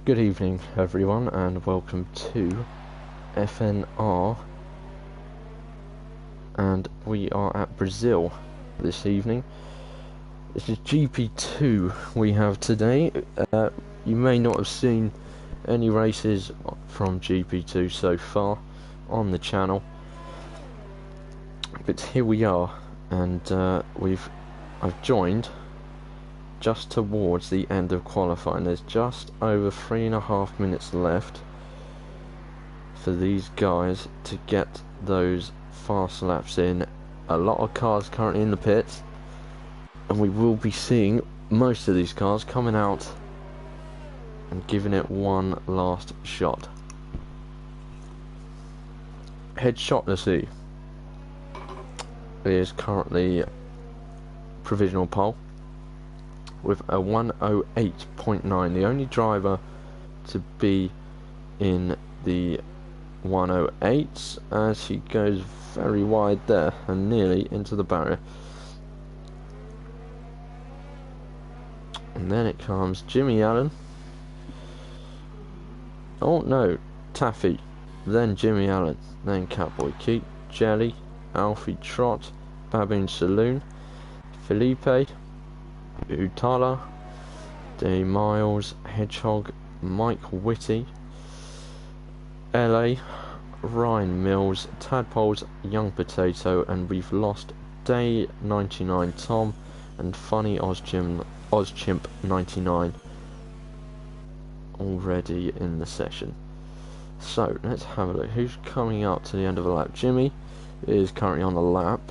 Good evening everyone and welcome to FNR, and we are at Brazil this evening. This is GP2 we have today. You may not have seen any races from GP2 so far on the channel, but here we are, and I've joined just towards the end of qualifying. There's just over 3.5 minutes left for these guys to get those fast laps in. A lot of cars currently in the pits, and we will be seeing most of these cars coming out and giving it one last shot. Headshot to see is currently provisional pole with a 108.9, the only driver to be in the 108s, as he goes very wide there and nearly into the barrier. And then it comes Jimmy Allen, oh no, Taffy, then Jimmy Allen, then Catboy Keat, Jelly, Alfie Trott, Baboon Saloon, Felipe, Utala, D Miles, Hedgehog, Mike Whitty, LA, Ryan Mills, Tadpoles, Young Potato, and we've lost Day 99 Tom and Funny Ozchimp 99 already in the session. So let's have a look who's coming up to the end of the lap. Jimmy is currently on the lap.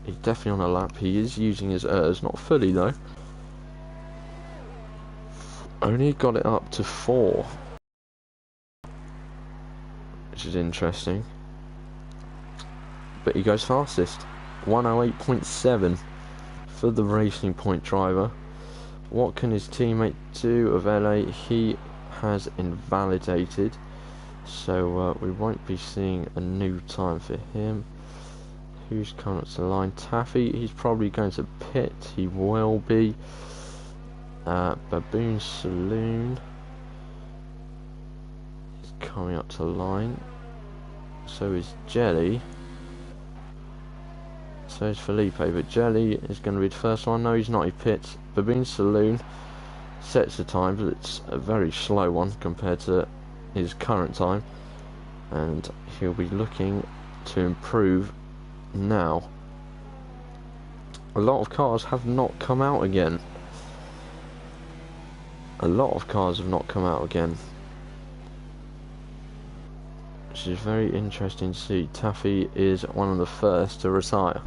He's definitely on a lap. He is using his ERS, not fully though. Only got it up to 4, which is interesting. But he goes fastest, 108.7 for the Racing Point driver. What can his teammate do of LA? He has invalidated, so we won't be seeing a new time for him. Who's coming up to the line? Taffy, he's probably going to pit. He will be. Baboon Saloon is coming up to the line. So is Jelly. So is Felipe, but Jelly is going to be the first one. No, he's not. He pits. Baboon Saloon sets the time, but it's a very slow one compared to his current time, and he'll be looking to improve now. A lot of cars have not come out again. Which is very interesting to see. Taffy is one of the first to retire.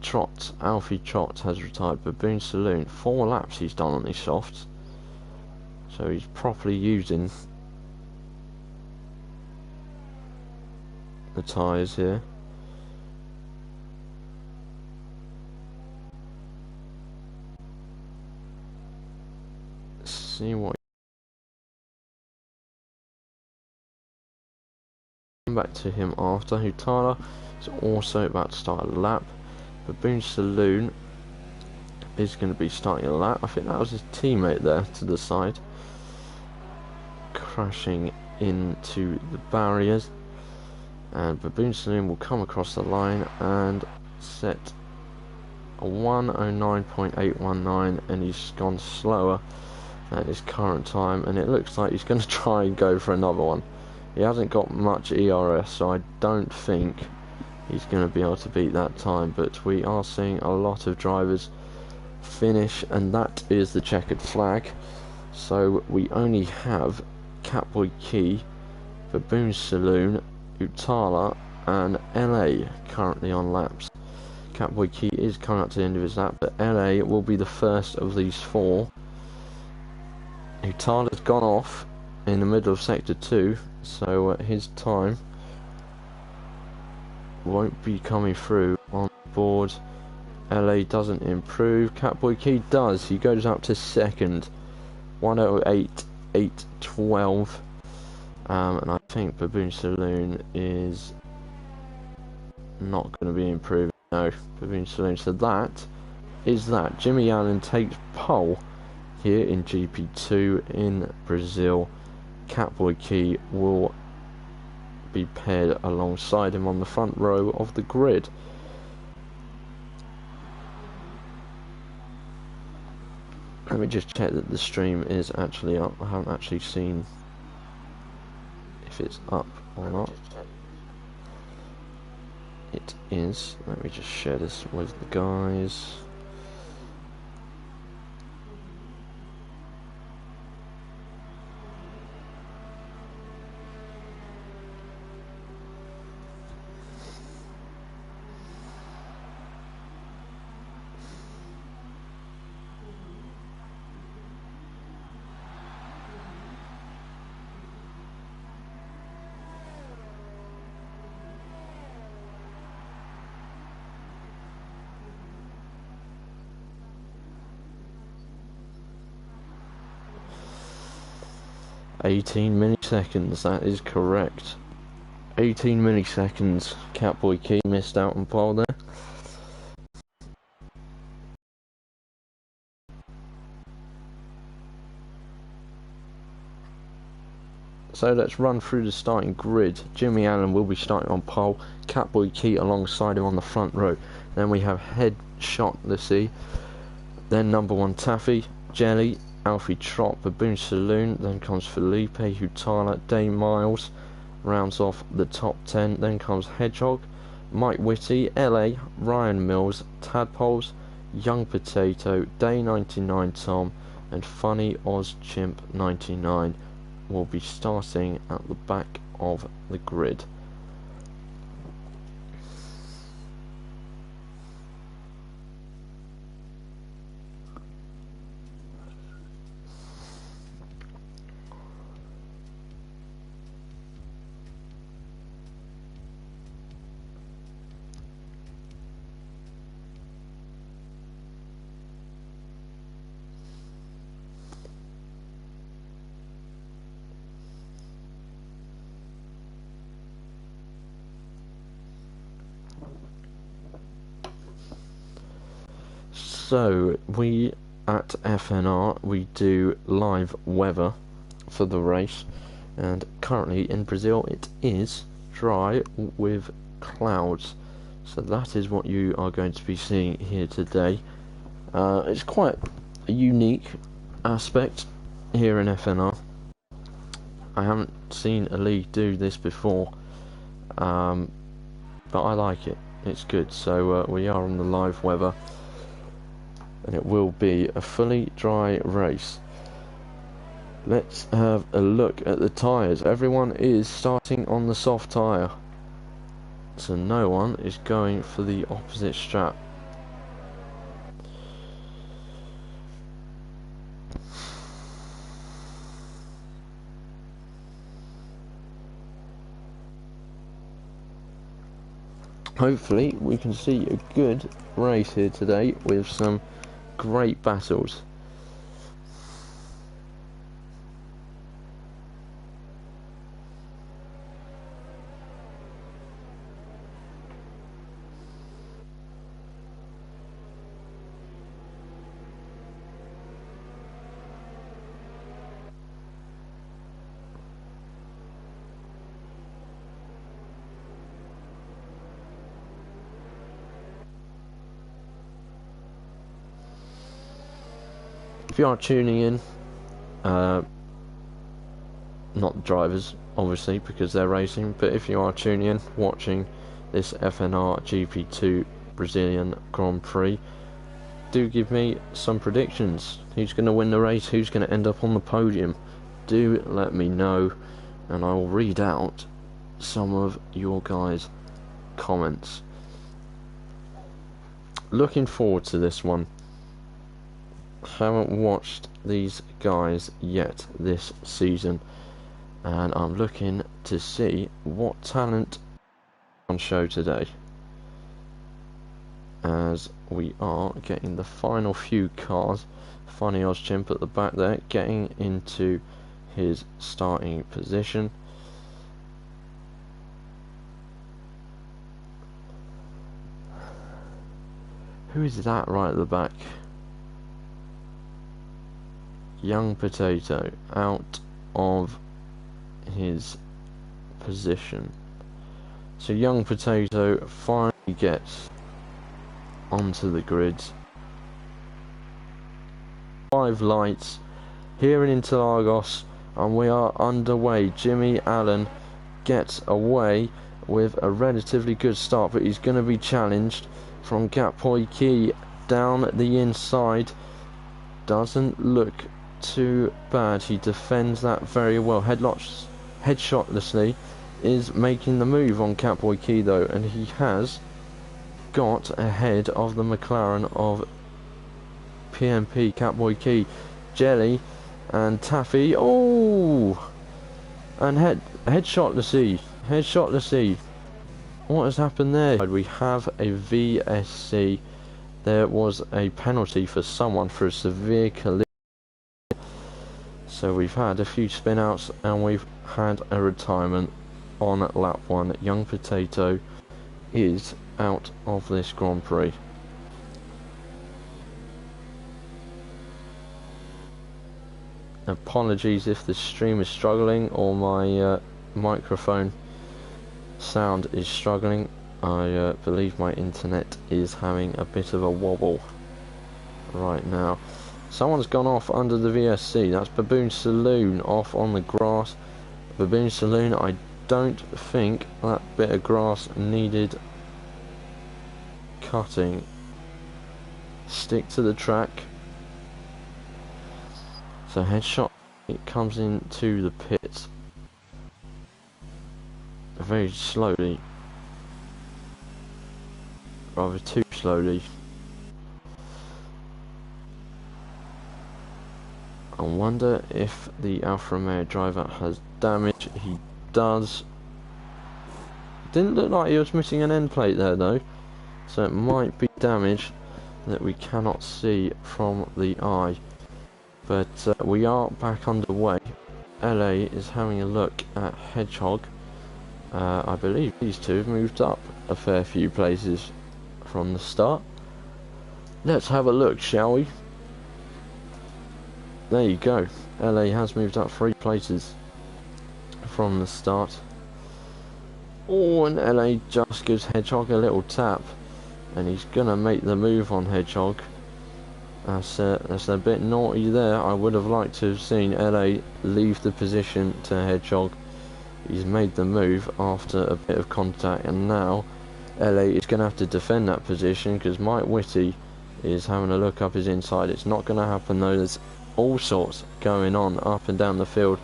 Trott, Alfie Trott has retired. Baboon Saloon, 4 laps he's done on these softs, so he's properly using the tyres here. See what. Come back to him after. Hutala is also about to start a lap. Baboon Saloon is going to be starting a lap. I think that was his teammate there to the side, crashing into the barriers. And Baboon Saloon will come across the line and set a 109.819, and he's gone slower at his current time, and it looks like he's going to try and go for another one. He hasn't got much ERS, so I don't think he's going to be able to beat that time, but we are seeing a lot of drivers finish, and that is the checkered flag. So we only have Catboy Key, Baboon Saloon, Utala and LA currently on laps. Catboy Key is coming up to the end of his lap, but LA will be the first of these 4. Utala's gone off in the middle of sector 2, so his time won't be coming through on board. LA doesn't improve. Catboy Key does. He goes up to second, 108.812. And I think Baboon Saloon is not going to be improving. No, Baboon Saloon. So that is that. Jimmy Allen takes pole here in GP2 in Brazil. Catboy Key will be paired alongside him on the front row of the grid. Let me just check that the stream is actually up. I haven't actually seen if it's up or not. It is. Let me just share this with the guys. $18 milliseconds, that is correct. 18 milliseconds. Catboy Key missed out on pole there. So let's run through the starting grid. Jimmy Allen will be starting on pole. Catboy Key alongside him on the front row. Then we have Headshot Lissy. Then number 1 Taffy, Jelly, Alfie Trot, Baboon Saloon. Then comes Felipe, Hutala, Dane Miles. Rounds off the top 10. Then comes Hedgehog, Mike Whitty, LA, Ryan Mills, Tadpoles, Young Potato, Day 99 Tom, and Funny Oz Chimp 99 will be starting at the back of the grid. So we at FNR we do live weather for the race, and currently in Brazil it is dry with clouds, so that is what you are going to be seeing here today. It's quite a unique aspect here in FNR. I haven't seen a league do this before, but I like it. It's good. So we are on the live weather, and it will be a fully dry race. Let's have a look at the tyres. Everyone is starting on the soft tyre, so no one is going for the opposite strap. Hopefully we can see a good race here today with some great battles. If you are tuning in, not the drivers obviously because they're racing, but if you are tuning in watching this FNR GP2 Brazilian Grand Prix, do give me some predictions. Who's going to win the race? Who's going to end up on the podium? Do let me know, and I will read out some of your guys' comments. Looking forward to this one. Haven't watched these guys yet this season, and I'm looking to see what talent on show today, as we are getting the final few cars. Funny Ozchimp at the back there getting into his starting position. Who is that right at the back? Young Potato out of his position. So Young Potato finally gets onto the grid. 5 lights here in Interlagos, and we are underway. Jimmy Allen gets away with a relatively good start, but he's going to be challenged from Gapoi Key down the inside. Doesn't look too bad. He defends that very well. Headshotlessly is making the move on Catboy Key though, and he has got ahead of the McLaren of PMP, Catboy Key, Jelly and Taffy. Oh, and headshotlessly. What has happened there? We have a VSC. There was a penalty for someone for a severe collision. So we've had a few spin outs and we've had a retirement on lap 1. Young Potato is out of this Grand Prix. Apologies if the stream is struggling or my microphone sound is struggling. I believe my internet is having a bit of a wobble right now. Someone's gone off under the VSC. That's Baboon Saloon off on the grass. Baboon Saloon, I don't think that bit of grass needed cutting. Stick to the track. So Headshot, it comes into the pits very slowly, rather too slowly. I wonder if the Alfa Romeo driver has damage. He does. Didn't look like he was missing an end plate there though, so it might be damage that we cannot see from the eye. But we are back underway. LA is having a look at Hedgehog. I believe these two have moved up a fair few places from the start. Let's have a look, shall we? There you go. LA has moved up 3 places from the start. Oh, and LA just gives Hedgehog a little tap, and he's gonna make the move on Hedgehog. That's a bit naughty there. I would have liked to have seen LA leave the position to Hedgehog. He's made the move after a bit of contact, and now LA is going to have to defend that position because Mike Whitty is having a look up his inside. It's not going to happen though. There's all sorts going on up and down the field.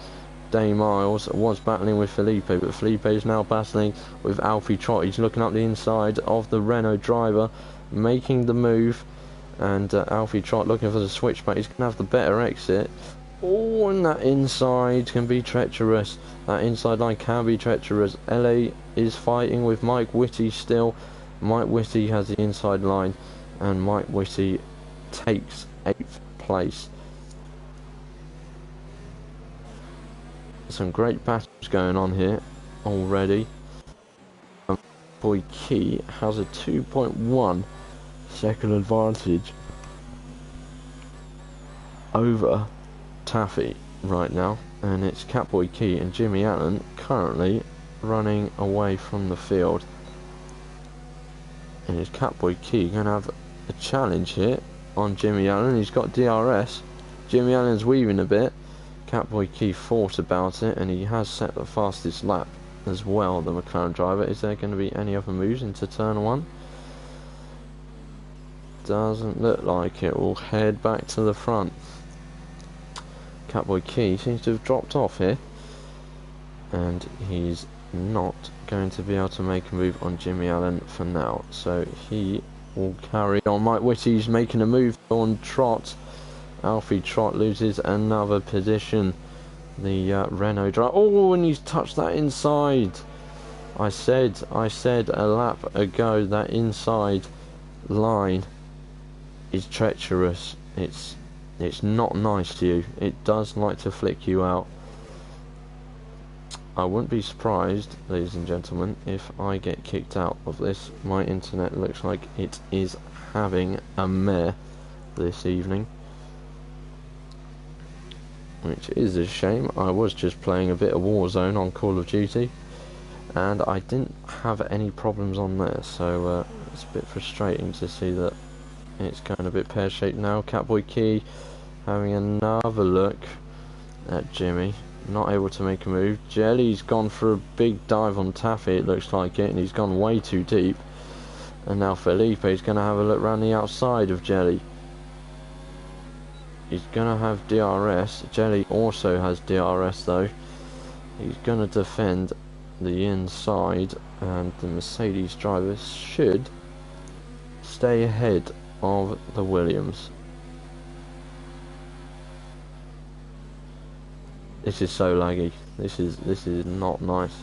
Day Miles was battling with Felipe, but Felipe is now battling with Alfie Trott. He's looking up the inside of the Renault driver, making the move, and Alfie Trott looking for the switchback. He's going to have the better exit. Oh, and that inside can be treacherous. That inside line can be treacherous. LA is fighting with Mike Whitty still. Mike Whitty has the inside line, and Mike Whitty takes 8th place. Some great battles going on here already. Boy Key has a 2.1 second advantage over Taffy right now, and it's Catboy Key and Jimmy Allen currently running away from the field. And it's Catboy Key going to have a challenge here on Jimmy Allen. He's got DRS. Jimmy Allen's weaving a bit. Catboy Key thought about it, and he has set the fastest lap as well, the McLaren driver. Is there going to be any other moves into turn 1? Doesn't look like it. We'll head back to the front. Catboy Key seems to have dropped off here, and he's not going to be able to make a move on Jimmy Allen for now, so he will carry on. Mike Whitty's making a move on Trott. Alfie Trott loses another position. The Renault driver. Oh, and he's touched that inside. I said a lap ago that inside line is treacherous. It's not nice to you. It does like to flick you out. I wouldn't be surprised, ladies and gentlemen, if I get kicked out of this. My internet looks like it is having a mare this evening. which is a shame. I was just playing a bit of Warzone on Call of Duty, and I didn't have any problems on there, so it's a bit frustrating to see that it's going a bit pear-shaped now. Catboy Key having another look at Jimmy, not able to make a move. Jelly's gone for a big dive on Taffy, it looks like it, and he's gone way too deep. And now Felipe's going to have a look around the outside of Jelly. He's going to have DRS. Jelly also has DRS though. He's going to defend the inside, and the Mercedes driver should stay ahead of the Williams. This is so laggy. This is not nice.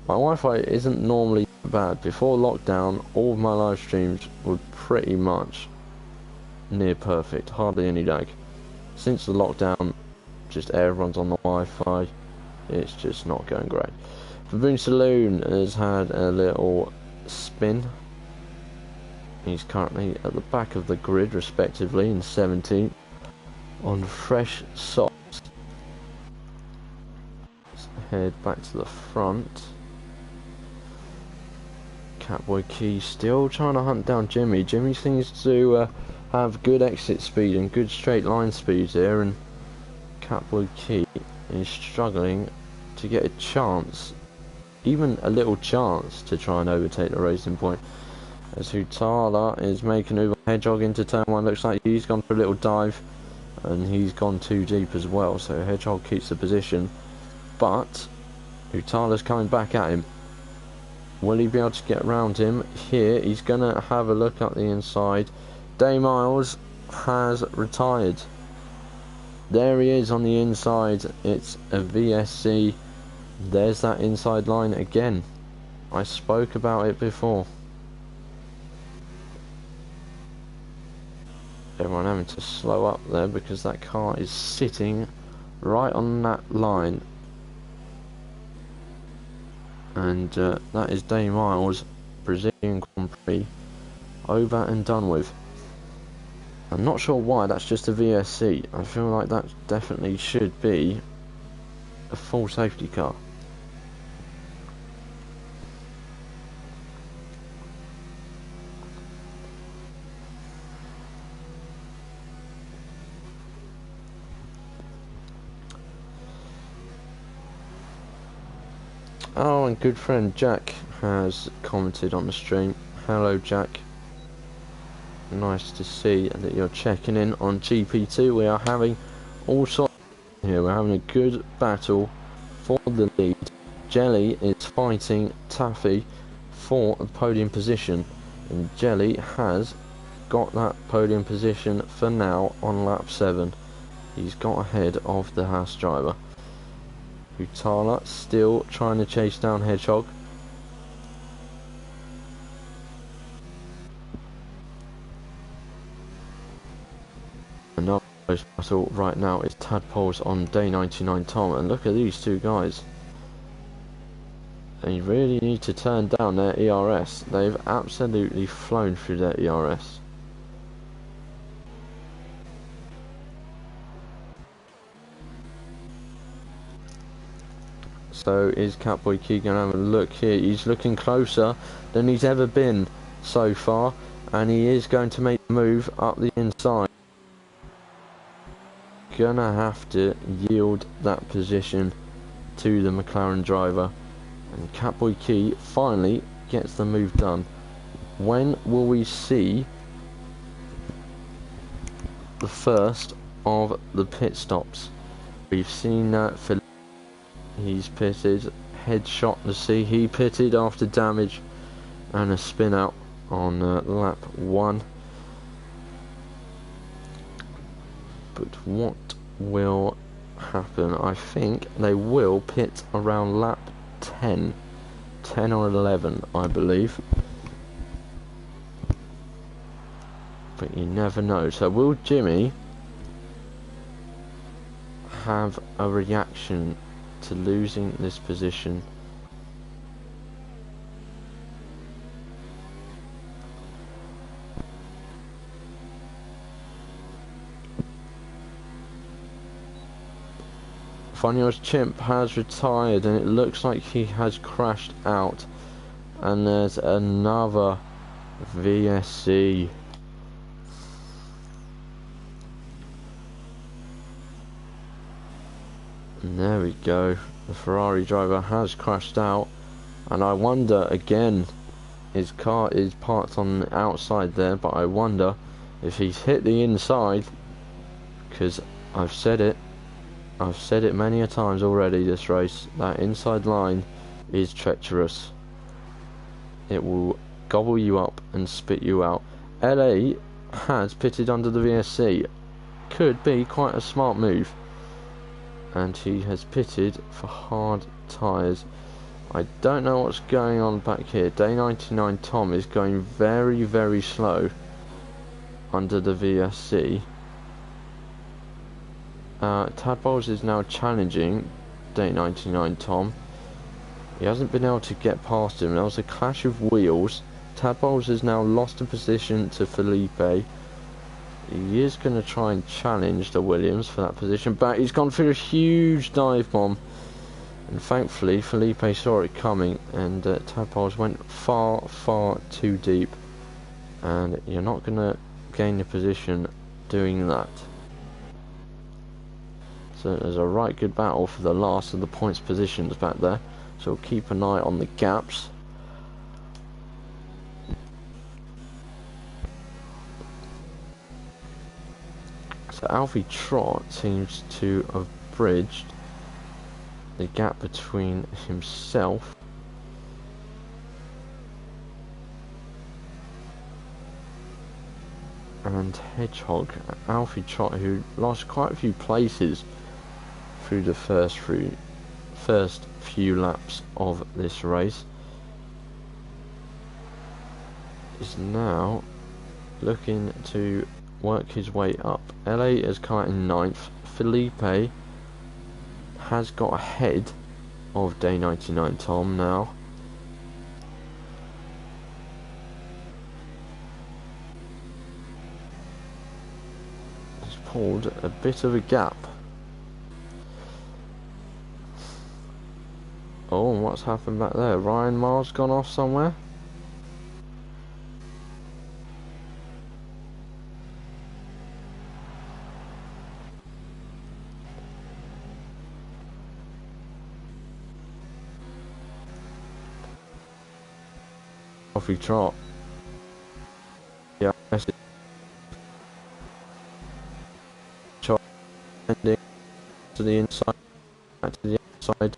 My Wi-Fi isn't normally bad. Before lockdown, all of my live streams were pretty much near perfect, hardly any lag. Since the lockdown, just everyone's on the Wi-Fi. It's just not going great. Baboon Saloon has had a little spin. He's currently at the back of the grid, respectively, in 17th on fresh socks. Let's head back to the front. Catboy Key still trying to hunt down Jimmy. Jimmy seems to have good exit speed and good straight line speed there, and Catboy Key is struggling to get a chance, even a little chance, to try and overtake the racing point. As Hutala is making over Hedgehog into turn 1, looks like he's gone for a little dive, and he's gone too deep as well, so Hedgehog keeps the position, but Hutala's coming back at him. Will he be able to get around him? Here, he's going to have a look at the inside. Day Miles has retired. There he is on the inside. It's a VSC. There's that inside line again. I spoke about it before. Everyone having to slow up there because that car is sitting right on that line. And that is Day Miles, Brazilian Grand Prix, over and done with. I'm not sure why that's just a VSC. I feel like that definitely should be a full safety car. Oh, and good friend Jack has commented on the stream. Hello Jack. Nice to see that you're checking in on GP2. We are having all sorts here. We're having a good battle for the lead. Jelly is fighting Taffy for the podium position, and Jelly has got that podium position for now on lap 7. He's got ahead of the Haas driver. Hutala still trying to chase down Hedgehog. Another close battle right now is Tadpoles on day 99 Tom, and look at these two guys. They really need to turn down their ERS. They've absolutely flown through their ERS. So is Catboy Key going to have a look here? He's looking closer than he's ever been so far, and he is going to make the move up the inside. Gonna have to yield that position to the McLaren driver, and Catboy Key finally gets the move done. When will we see the first of the pit stops? We've seen that for he's pitted, headshot to see he pitted after damage and a spin out on lap 1. But what will happen? I think they will pit around lap 10 or 11, I believe, but you never know. So will Jimmy have a reaction to losing this position? Funny's Chimp has retired, and it looks like he has crashed out. And there's another VSC. And there we go. The Ferrari driver has crashed out. And I wonder again, his car is parked on the outside there, but I wonder if he's hit the inside, because I've said it many a times already this race, that inside line is treacherous. It will gobble you up and spit you out. LA has pitted under the VSC. Could be quite a smart move. And he has pitted for hard tyres. I don't know what's going on back here. Day 99 Tom is going very, very slow under the VSC. Tadpoles is now challenging Day 99 Tom. He hasn't been able to get past him. There was a clash of wheels. Tadpoles has now lost a position to Felipe. He is going to try and challenge the Williams for that position, but he's gone through a huge dive bomb. And thankfully, Felipe saw it coming, and Tadpoles went far, far too deep. And you're not going to gain the position doing that. So there's a right good battle for the last of the points positions back there. So we'll keep an eye on the gaps. So Alfie Trott seems to have bridged the gap between himself and Hedgehog. Alfie Trott, who lost quite a few places through the first few laps of this race, is now looking to work his way up. LA is caught in 9th. Felipe has got ahead of Day 99 Tom now. He's pulled a bit of a gap. Oh, and what's happened back there? Ryan Miles gone off somewhere? Alfie Trott. Yeah, Trott ending to the inside, back to the outside.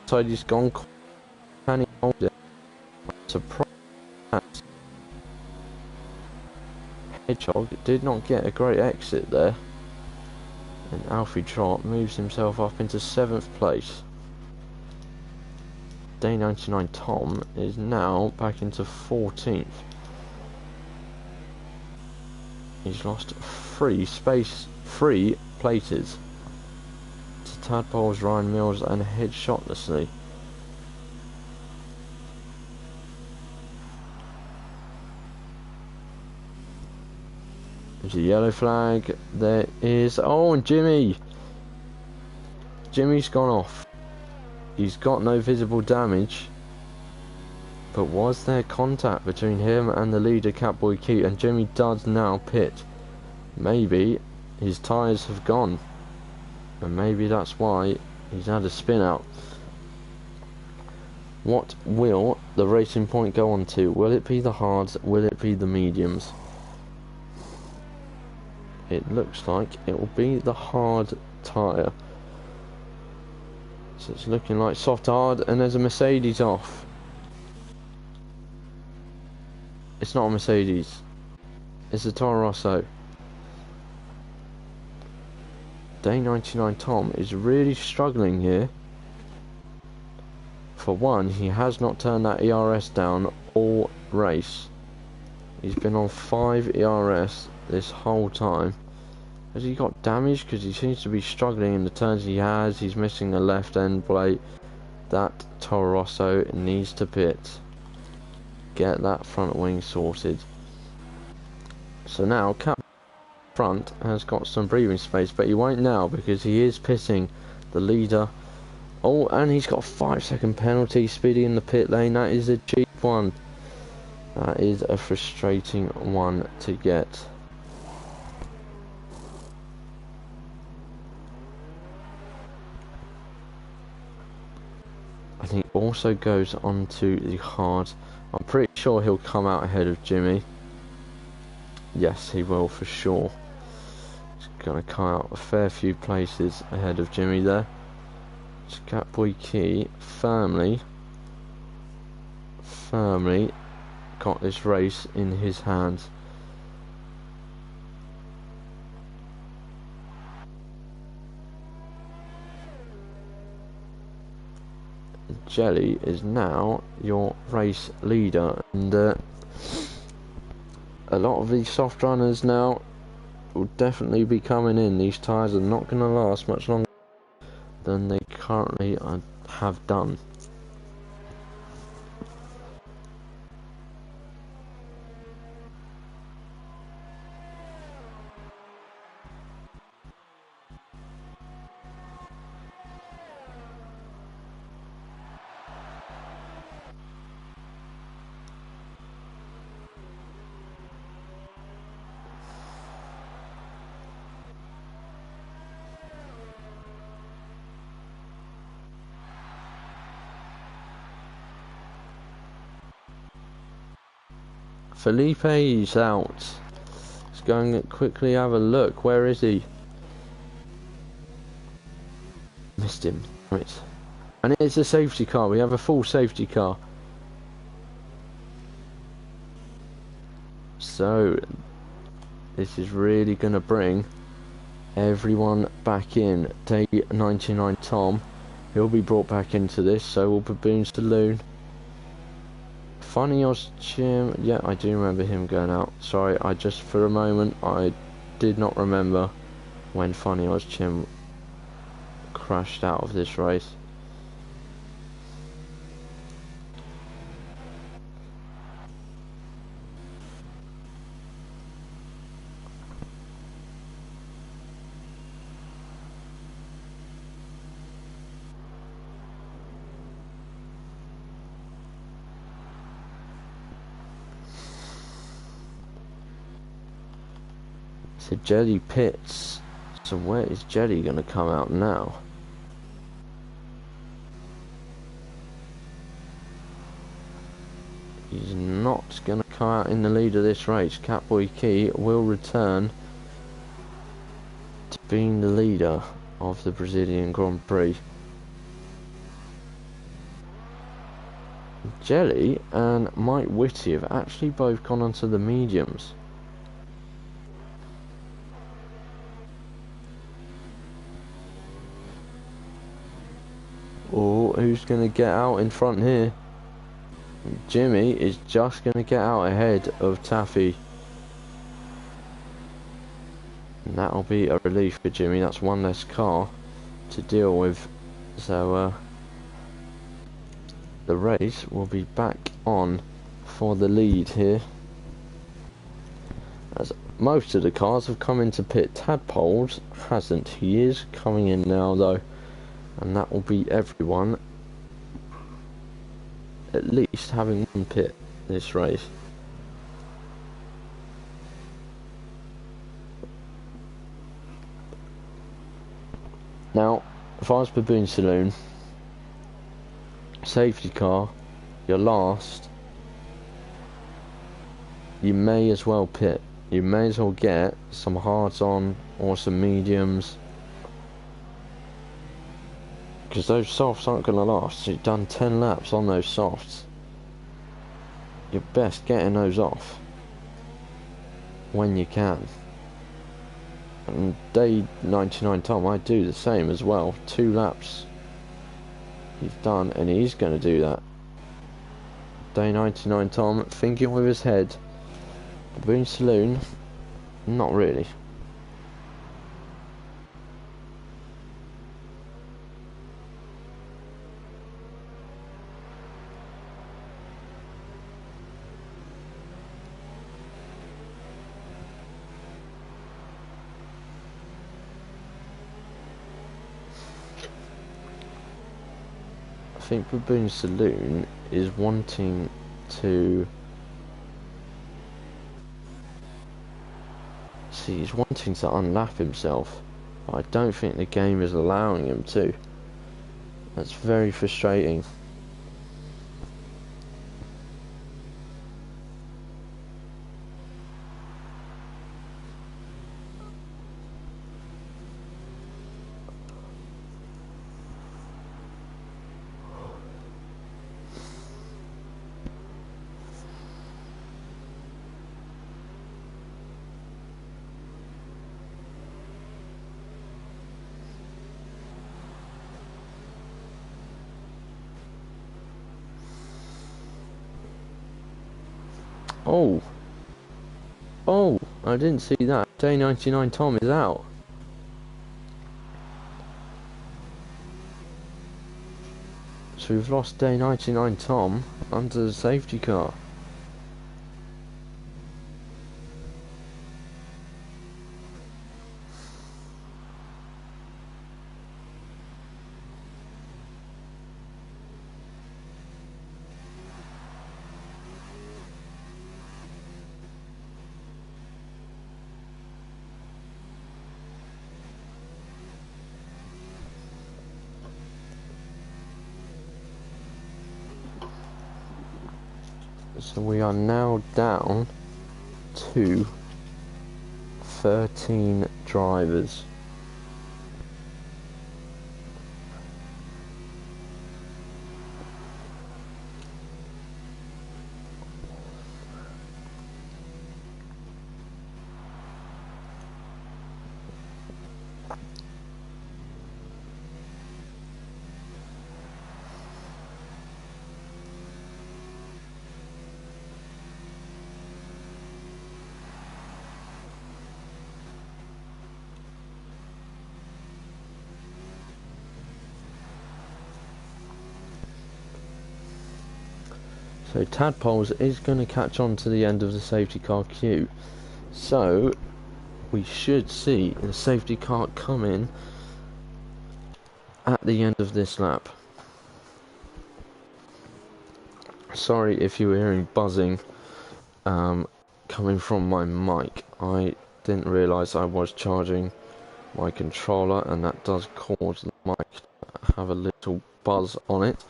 Outside he's gone. Can he hold it? Surprise! Hedgehog did not get a great exit there, and Alfie Trott moves himself up into 7th place. Day 99 Tom is now back into 14th. He's lost 3 places to Tadpoles, Ryan Mills and Headshotlessly. There's a yellow flag. There is... Oh, and Jimmy's gone off. He's got no visible damage, but was there contact between him and the leader, Catboy Keat? And Jimmy does now pit. Maybe his tyres have gone, and maybe that's why he's had a spin out. What will the Racing Point go on to? Will it be the hards? Will it be the mediums? It looks like it will be the hard tyre. So it's looking like soft hard, and there's a Mercedes off. It's not a Mercedes. It's a Toro Rosso. Day 99 Tom is really struggling here. For one, he has not turned that ERS down all race. He's been on 5 ERS this whole time. Has he got damage? Because he seems to be struggling in the turns he has. He's missing the left end plate. That Toro Rosso needs to pit. Get that front wing sorted. So now front has got some breathing space, but he won't now because he is pitting the leader. Oh, and he's got a 5-second penalty. Speedy in the pit lane. That is a cheap one. That is a frustrating one to get. I think also goes on to the hard. I'm pretty sure he'll come out ahead of Jimmy. Yes, he will for sure. He's going to come out a fair few places ahead of Jimmy there. Catboy Key firmly got this race in his hands. Jelly is now your race leader, and a lot of these soft runners now will definitely be coming in. These tyres are not going to last much longer than they currently have done. Felipe's out. Let's go and quickly have a look. Where is he? Missed him. Right. And it's a safety car. We have a full safety car. So this is really going to bring everyone back in. Day 99 Tom, he'll be brought back into this. So will Baboon Saloon. Funny Oz Jim, yeah, I do remember him going out. Sorry, I just for a moment I did not remember when Funny Oz Jim crashed out of this race. So Jelly pits. So where is Jelly going to come out now? He's not going to come out in the lead of this race. Catboy Key will return to being the leader of the Brazilian Grand Prix. Jelly and Mike Whitty have actually both gone onto the mediums. Oh, who's going to get out in front here? Jimmy is just going to get out ahead of Taffy. And that'll be a relief for Jimmy. That's one less car to deal with. So, the race will be back on for the lead here. As most of the cars have come into pit. Tadpoles hasn't. He is coming in now, though. And that will be everyone at least having one pit this race. Now, if I was Baboon Saloon, safety car, you're last, you may as well pit. You may as well get some hards on or some mediums, because those softs aren't going to last. You've done 10 laps on those softs. You're best getting those off when you can. And day 99 Tom, I do the same as well. 2 laps he's done, and he's going to do that. Day 99 Tom, thinking with his head. Baboon Saloon, not really. think Baboon Saloon is wanting to... See, he's wanting to unlap himself. But I don't think the game is allowing him to. That's very frustrating. Oh! Oh! I didn't see that. Day 99 Tom is out. So we've lost Day 99 Tom under the safety car. So we are now down to 13 drivers. So Tadpoles is going to catch on to the end of the safety car queue. So we should see the safety car come in at the end of this lap. Sorry if you were hearing buzzing coming from my mic. I didn't realise I was charging my controller, and that does cause the mic to have a little buzz on it.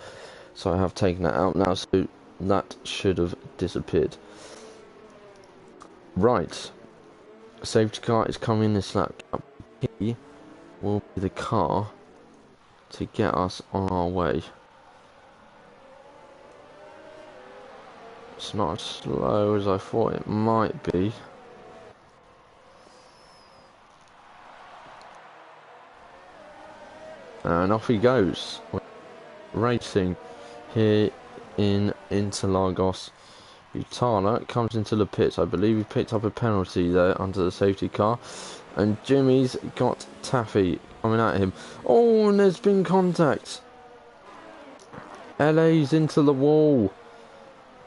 So I have taken that out now, so that should have disappeared. Right, safety car is coming this lap. He will be the car to get us on our way. It's not as slow as I thought it might be. And off he goes. We're racing here in Interlagos. Utala comes into the pits. I believe he picked up a penalty there under the safety car. And Jimmy's got Taffy coming at him. Oh, and there's been contact. LA's into the wall.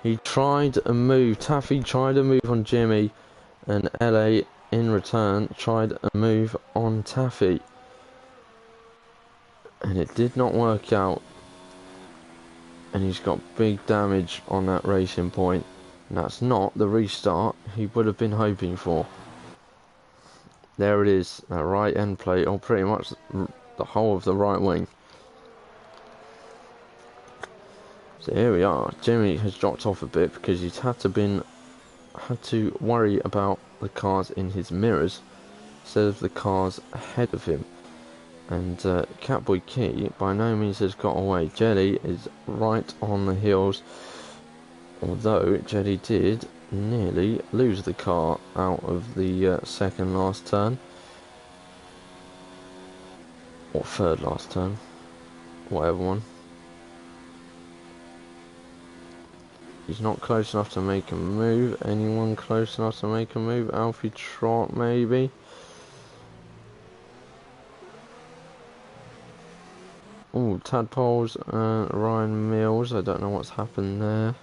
He tried a move. Taffy tried a move on Jimmy. And LA in return tried a move on Taffy. And it did not work out. And he's got big damage on that racing point. And that's not the restart he would have been hoping for. There it is, that right end plate, or pretty much the whole of the right wing. So here we are. Jimmy has dropped off a bit because he's had to worry about the cars in his mirrors instead of the cars ahead of him. And Catboy Key by no means has got away. Jelly is right on the heels, although Jelly did nearly lose the car out of the second last turn, or third last turn, whatever one. He's not close enough to make a move. Anyone close enough to make a move? Alfie Trot maybe. Oh, Tadpoles and Ryan Mills. I don't know what's happened there.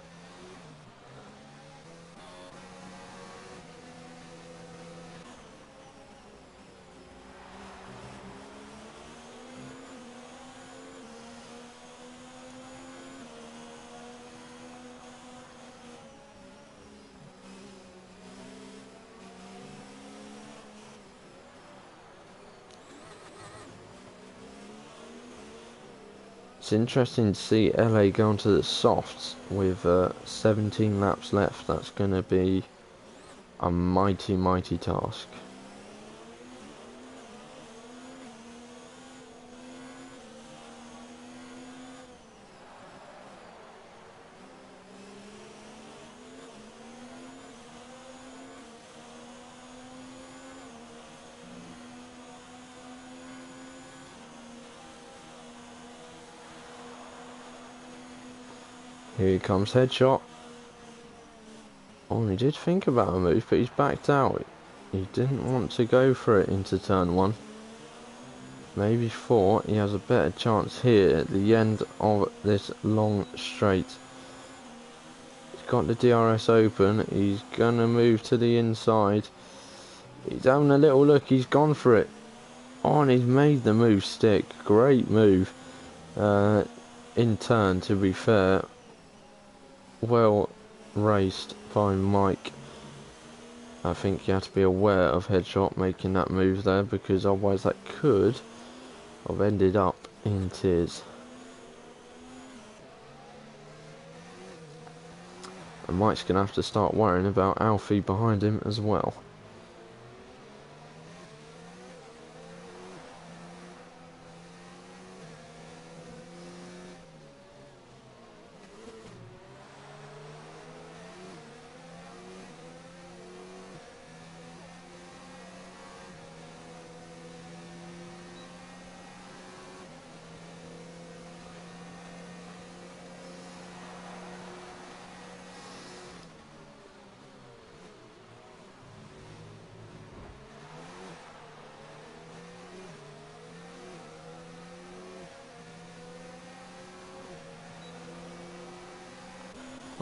It's interesting to see LA go onto the softs with 17 laps left. That's going to be a mighty, mighty task. Here comes headshot. Oh, he did think about a move, but he's backed out. He didn't want to go for it into turn 1. Maybe thought he has a better chance here at the end of this long straight. He's got the DRS open. He's going to move to the inside. He's having a little look. He's gone for it. Oh, and he's made the move stick. Great move. In turn, to be fair. Well raced by Mike. I think you have to be aware of headshot making that move there, because otherwise that could have ended up in tears. And Mike's going to have to start worrying about Alfie behind him as well.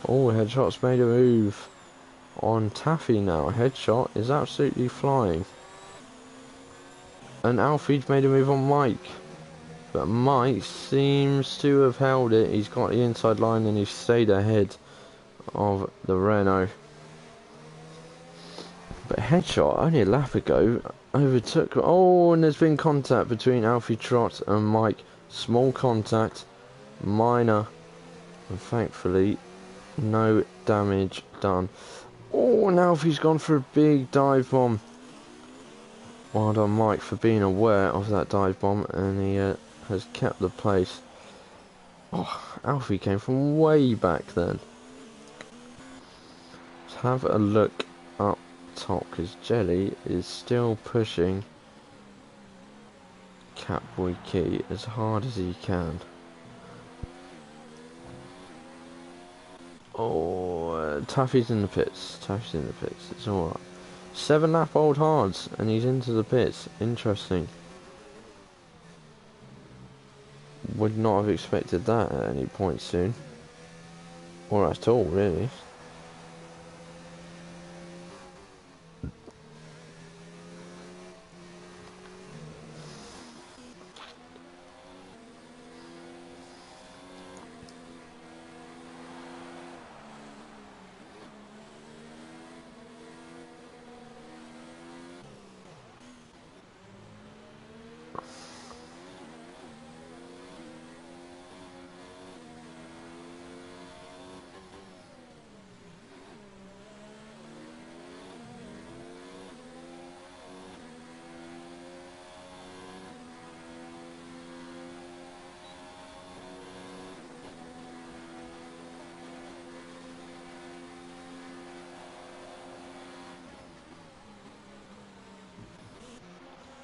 Oh, headshot's made a move on Taffy now. Headshot is absolutely flying. And Alfie's made a move on Mike. But Mike seems to have held it. He's got the inside line and he's stayed ahead of the Renault. But headshot, only a lap ago, overtook... Oh, and there's been contact between Alfie Trott and Mike. Small contact, minor, and thankfully no damage done. Oh, and Alfie's gone for a big dive bomb. Well done, Mike, for being aware of that dive bomb, and he has kept the place. Oh, Alfie came from way back then. Let's have a look up top, because Jelly is still pushing Catboy Key as hard as he can. Oh, Taffy's in the pits. Taffy's in the pits. It's alright. 7 lap old hards, and he's into the pits. Interesting. Would not have expected that at any point soon. Or at all, really.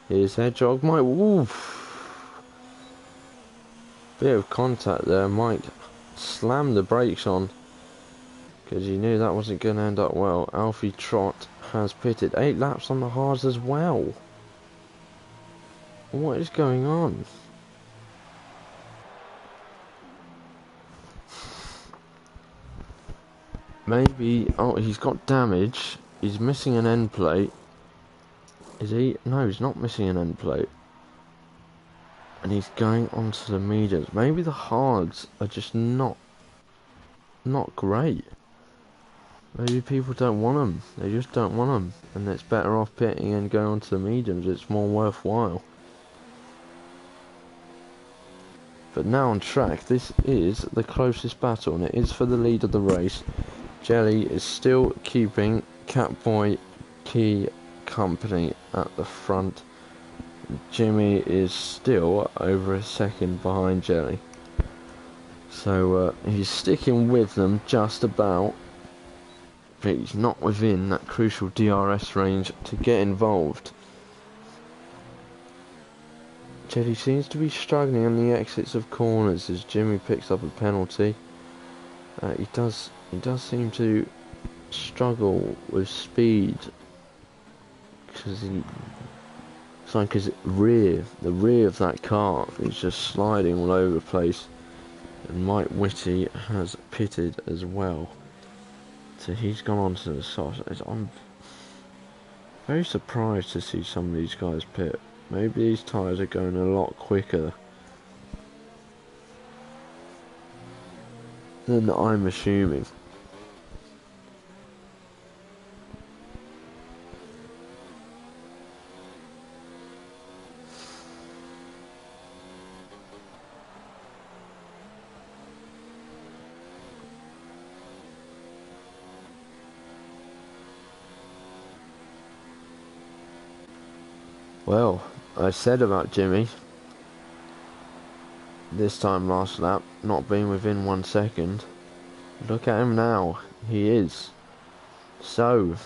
Here's Hedgehog Mike. Oof. Bit of contact there. Mike slammed the brakes on because he knew that wasn't going to end up well. Alfie Trott has pitted 8 laps on the hards as well. What is going on? Maybe... Oh, he's got damage. He's missing an end plate. Is he? No, he's not missing an end plate. And he's going onto the mediums. Maybe the hards are just not great. Maybe people don't want them. They just don't want them. And it's better off pitting and going onto the mediums. It's more worthwhile. But now on track, this is the closest battle, and it is for the lead of the race. Jelly is still keeping Catboy Key company at the front. Jimmy is still over a second behind Jelly. So he's sticking with them just about, but he's not within that crucial DRS range to get involved. Jelly seems to be struggling on the exits of corners as Jimmy picks up a penalty. He does seem to struggle with speed because the rear of that car is just sliding all over the place. And Mike Whitty has pitted as well, so he's gone on to the side. I'm very surprised to see some of these guys pit. Maybe these tyres are going a lot quicker than I'm assuming. Well, I said about Jimmy this time last lap not being within 1 second. Look at him now, he is. So,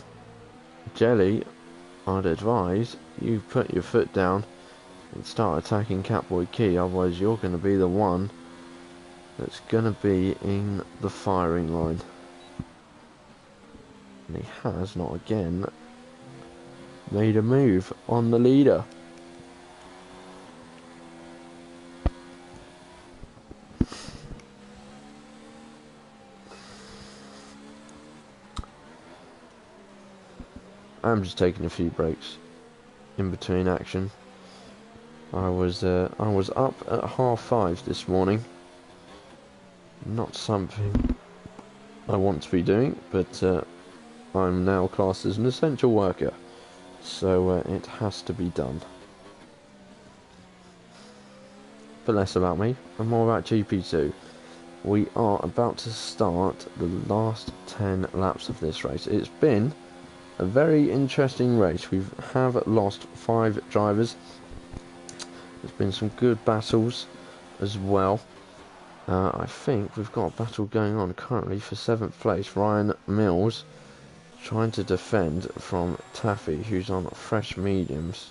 Jelly, I'd advise you put your foot down and start attacking Catboy Key, otherwise you're going to be the one that's going to be in the firing line. And he has not again made a move on the leader. I'm just taking a few breaks in between action. I was up at 5:30 this morning. Not something I want to be doing, but I'm now classed as an essential worker, so it has to be done. But less about me and more about GP2. We are about to start the last 10 laps of this race. It's been a very interesting race. We have lost 5 drivers. There's been some good battles as well. I think we've got a battle going on currently for 7th place. Ryan Mills trying to defend from Taffy, who's on fresh mediums.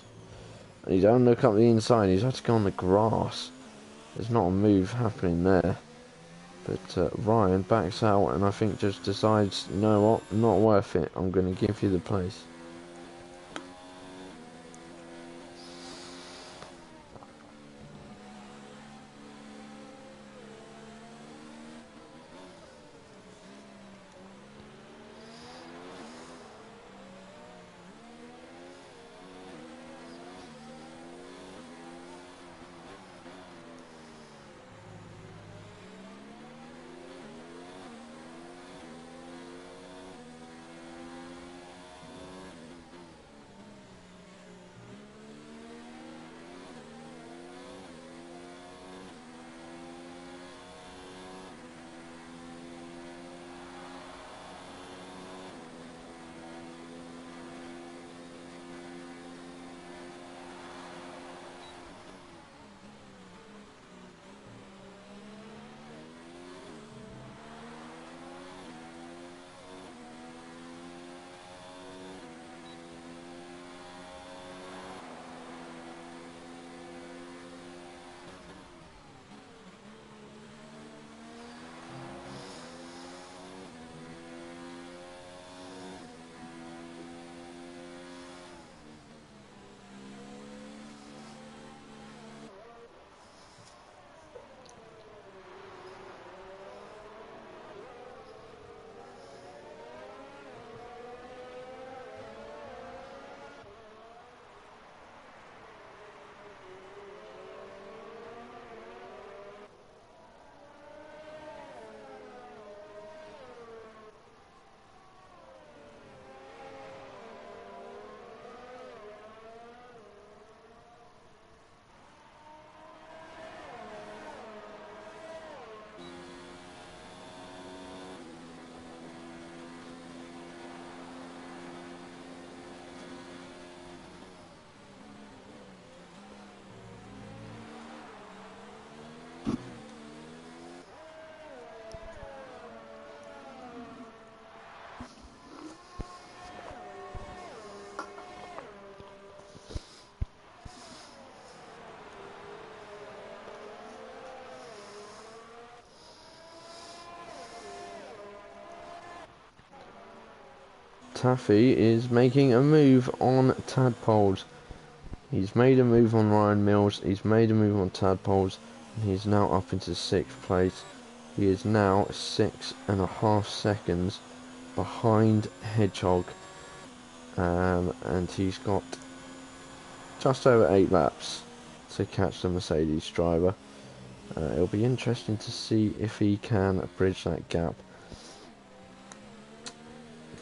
And he's having to look up the inside. He's had to go on the grass. There's not a move happening there. But Ryan backs out and I think just decides, you know what, not worth it. I'm going to give you the place. Taffy is making a move on tadpoles. He's made a move on Ryan Mills, he's made a move on tadpoles, and he's now up into 6th place. He is now 6.5 seconds behind Hedgehog, and he's got just over 8 laps to catch the Mercedes driver. It'll be interesting to see if he can bridge that gap.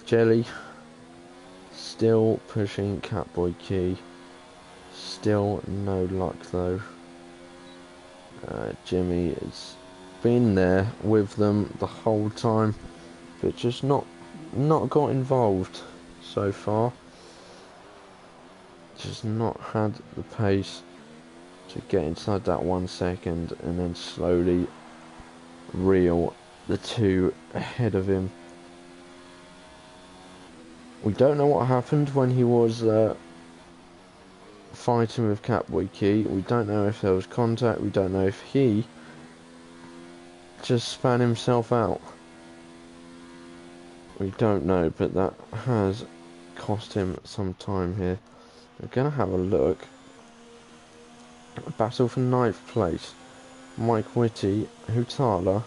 Jelly still pushing Catboy Key. Still no luck though. Jimmy has been there with them the whole time, but just not got involved so far. Just not had the pace to get inside that 1 second and then slowly reel the two ahead of him. We don't know what happened when he was fighting with Catboy Key. We don't know if there was contact. We don't know if he just span himself out. We don't know, but that has cost him some time here. We're going to have a look. A battle for 9th place. Mike Whitty, Hutala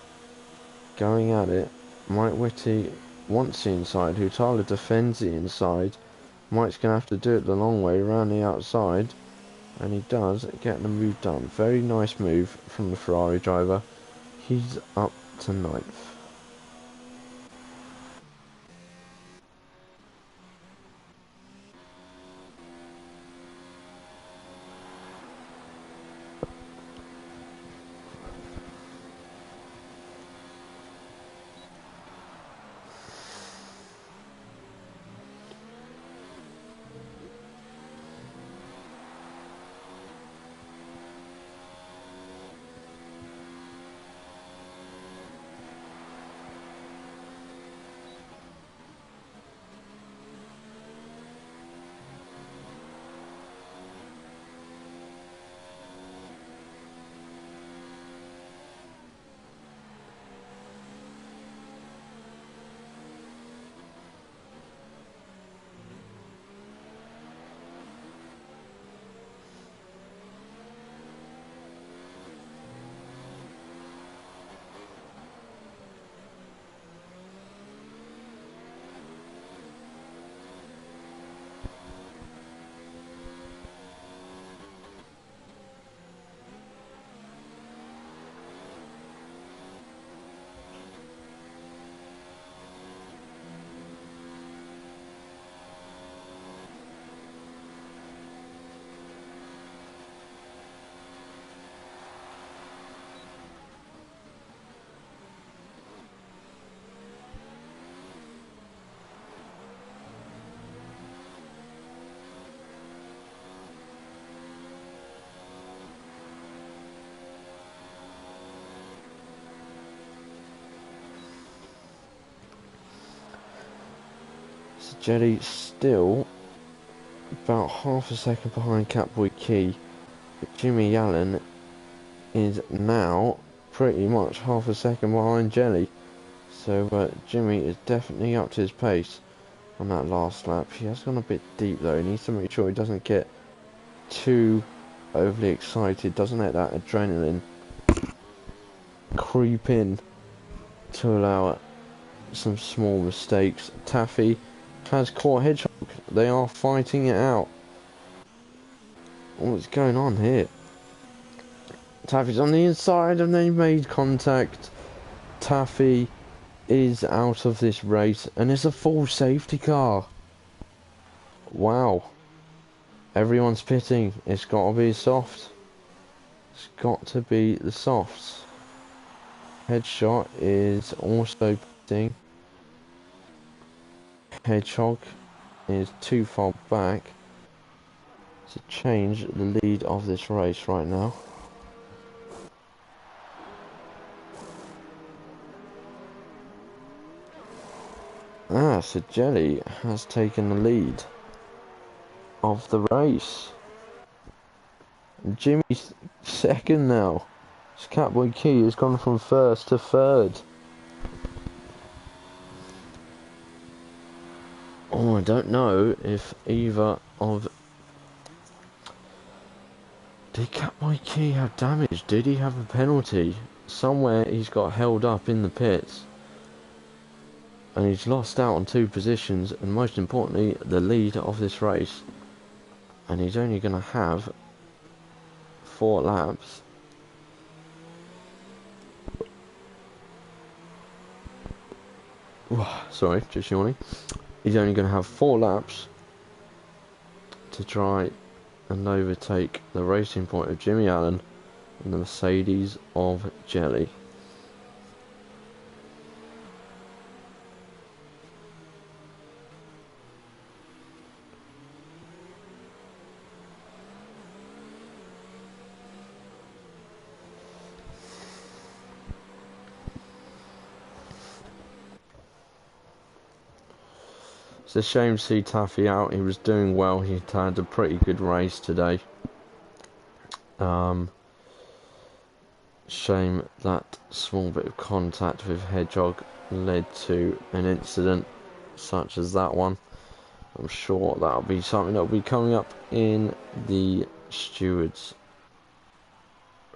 going at it. Mike Whitty wants the inside. Hutala defends the inside. Mike's going to have to do it the long way around the outside, and he does get the move done. Very nice move from the Ferrari driver. He's up to 9th. Jelly still about half a second behind Catboy Key, but Jimmy Allen is now pretty much half a second behind Jelly. So Jimmy is definitely up to his pace on that last lap. He has gone a bit deep though. He needs to make sure he doesn't get too overly excited, doesn't let that adrenaline creep in to allow some small mistakes. Taffy has caught Hedgehog. They are fighting it out. What's going on here? Taffy's on the inside and they made contact. Taffy is out of this race and it's a full safety car. Wow. Everyone's pitting. It's got to be soft. It's got to be the softs. Headshot is also pitting. Hedgehog is too far back to change the lead of this race right now. So Jelly has taken the lead of the race. Jimmy's second now. Catboy Key has gone from first to third. Oh, I don't know if either of... Did Catboy Key have damage? Did he have a penalty? Somewhere he's got held up in the pits. And he's lost out on 2 positions, and most importantly, the lead of this race. And he's only going to have 4 laps. Sorry, just yawning. He's only going to have 4 laps to try and overtake the Racing Point of Jimmy Allen and the Mercedes of Jelly. It's a shame to see Taffy out. He was doing well. He had a pretty good race today. Shame that small bit of contact with Hedgehog led to an incident such as that one. I'm sure that'll be something that'll be coming up in the stewards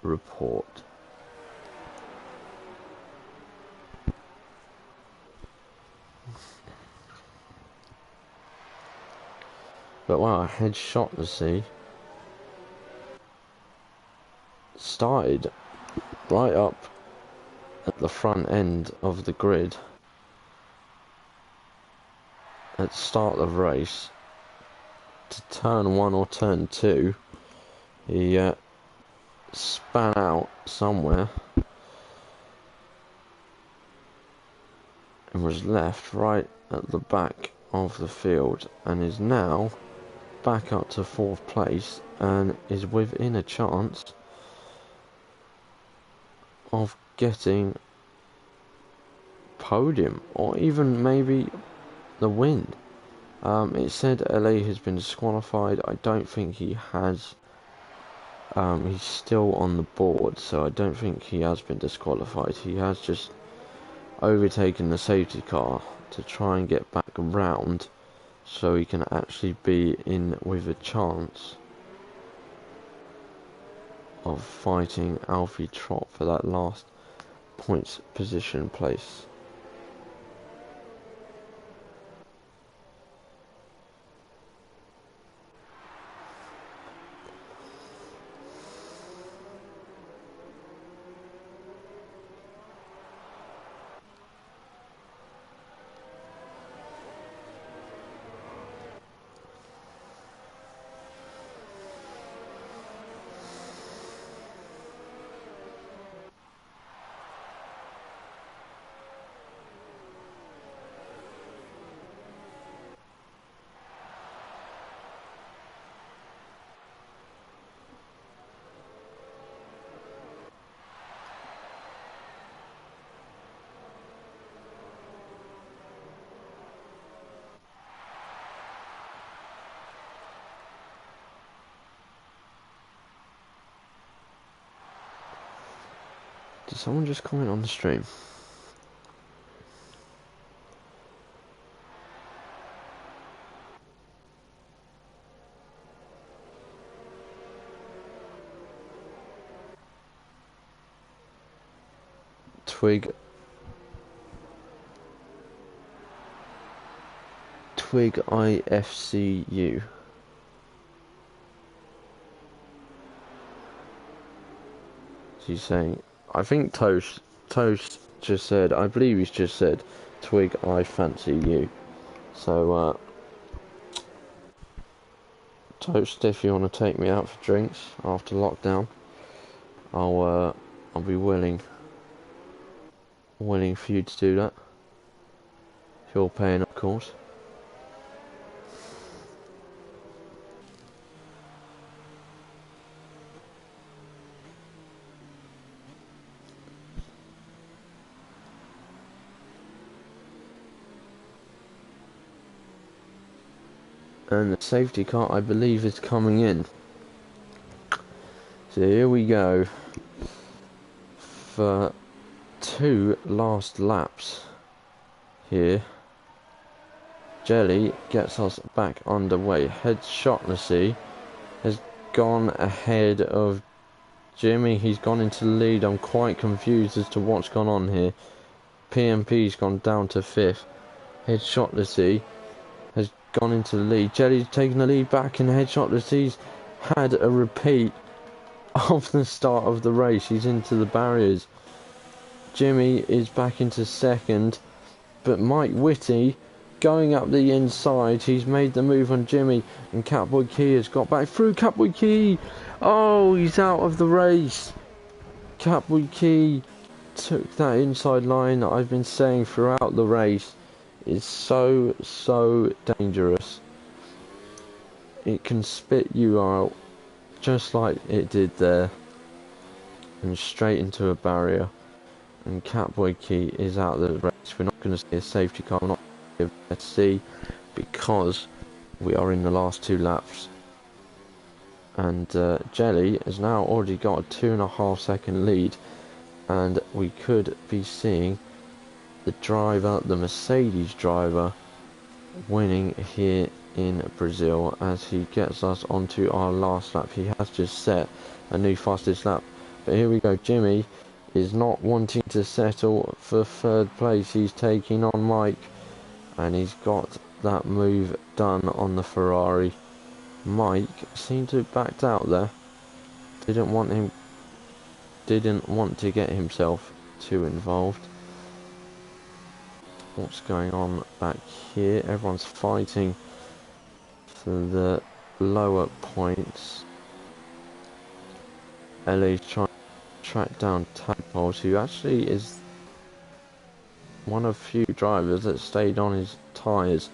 report. But wow, a headshot to see. Started right up at the front end of the grid at the start of the race. To turn 1 or turn 2, he span out somewhere and was left right at the back of the field, and is now back up to 4th place and is within a chance of getting podium or even maybe the win. It said LA has been disqualified. I don't think he has. He's still on the board, so I don't think he has been disqualified. He has just overtaken the safety car to try and get back around so he can actually be in with a chance of fighting Alfie Trott for that last points position place. Did someone just comment on the stream? Twig IFCU. She's saying, I think Toast just said, I believe he's just said, Twig, I fancy you. So, Toast, if you want to take me out for drinks after lockdown, I'll be willing for you to do that. If you're paying, of course. And the safety car, I believe, is coming in. So here we go for 2 last laps here. Jelly gets us back underway. Headshotlessly has gone ahead of Jimmy. He's gone into the lead. I'm quite confused as to what's gone on here. PMP's gone down to 5th. Headshotlessly has gone into the lead. Jelly's taken the lead back, and Headshotlessly's had a repeat of the start of the race. He's into the barriers. Jimmy is back into 2nd, but Mike Whitty going up the inside. He's made the move on Jimmy, and Catboy Key has got back through. Catboy Key, oh, he's out of the race. Catboy Key took that inside line that I've been saying throughout the race is so dangerous. It can spit you out just like it did there, and straight into a barrier. And Catboy Key is out of the race. We're not going to see a safety car. We're not going to see, because we are in the last 2 laps. And Jelly has now already got a 2.5 second lead, and we could be seeing the driver, the Mercedes driver, winning here in Brazil as he gets us onto our last lap. He has just set a new fastest lap, but here we go. Jimmy is not wanting to settle for 3rd place. He's taking on Mike, and he's got that move done on the Ferrari. Mike seemed to have backed out there. Didn't want to get himself too involved. What's going on back here? Everyone's fighting for the lower points. LA's trying to track down Tadpoles, who actually is one of few drivers that stayed on his tyres,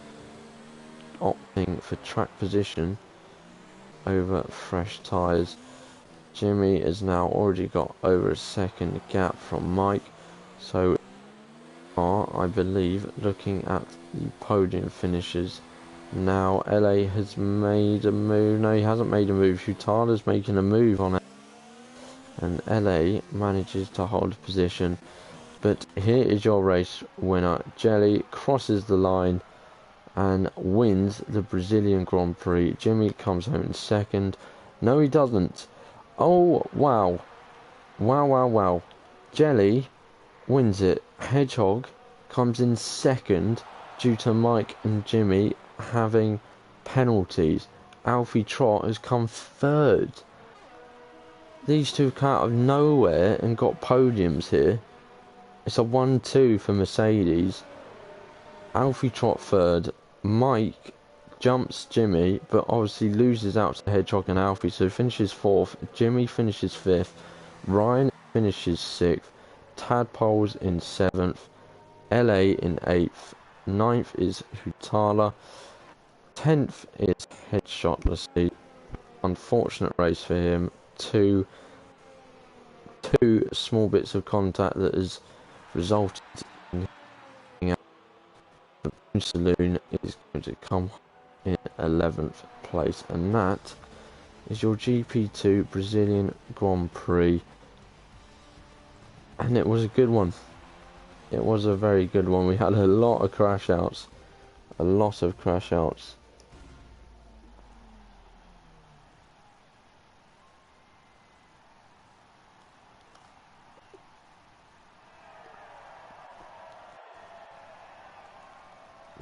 opting for track position over fresh tyres. Jimmy has now already got over a 2nd gap from Mike, so I believe looking at the podium finishes now. LA has made a move. No, he hasn't made a move. Hutala's making a move on it, and LA manages to hold position. But here is your race winner. Jelly crosses the line and wins the Brazilian Grand Prix. Jimmy comes home in 2nd. No, he doesn't. Oh, wow. Wow. Jelly wins it. Hedgehog comes in 2nd due to Mike and Jimmy having penalties. Alfie Trot has come 3rd. These two come out of nowhere and got podiums here. It's a 1-2 for Mercedes. Alfie Trot 3rd. Mike jumps Jimmy, but obviously loses out to Hedgehog and Alfie, so finishes 4th. Jimmy finishes 5th. Ryan finishes 6th. Tadpoles in 7th. LA in 8th. 9th is Hutala. 10th is Headshotlessly. Unfortunate race for him. Two small bits of contact that has resulted in the Saloon is going to come in 11th place, and that is your GP2 Brazilian Grand Prix. And it was a good one. It was a very good one. We had a lot of crash outs.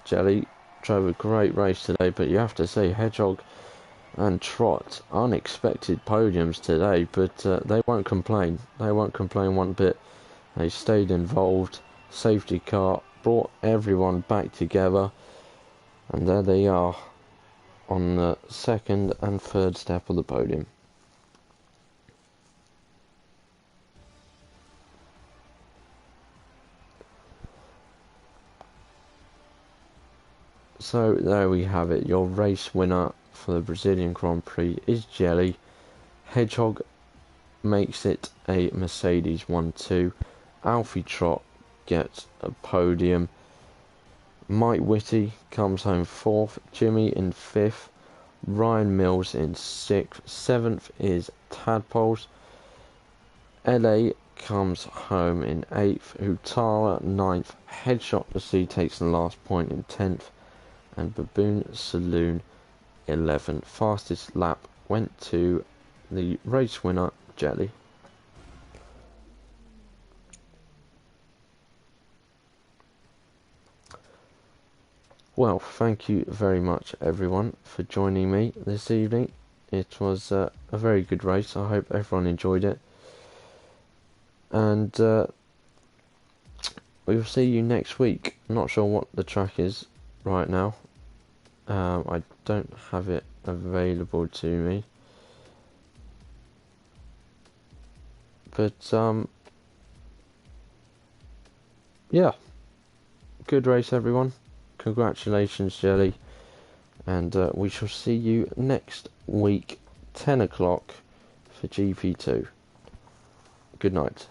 Jelly drove a great race today, but you have to say Hedgehog and Trot, unexpected podiums today, but they won't complain. They won't complain one bit. They stayed involved. Safety car brought everyone back together, and there they are on the 2nd and 3rd step of the podium. So there we have it. Your race winner for the Brazilian Grand Prix is Jelly. Hedgehog makes it a Mercedes 1-2. Alfie Trot gets a podium. Mike Whitty comes home 4th. Jimmy in 5th. Ryan Mills in 6th. 7th is Tadpoles. LA comes home in 8th. Hutala 9th. Headshotlessly takes the last point in 10th. and Baboon Saloon 11. Fastest lap went to the race winner, Jelly. Well, thank you very much everyone for joining me this evening. It was a very good race. I hope everyone enjoyed it. And we will see you next week. I'm not sure what the track is right now. I don't have it available to me. But yeah, good race everyone. Congratulations, Jelly. And we shall see you next week, 10 o'clock for GP2. Good night.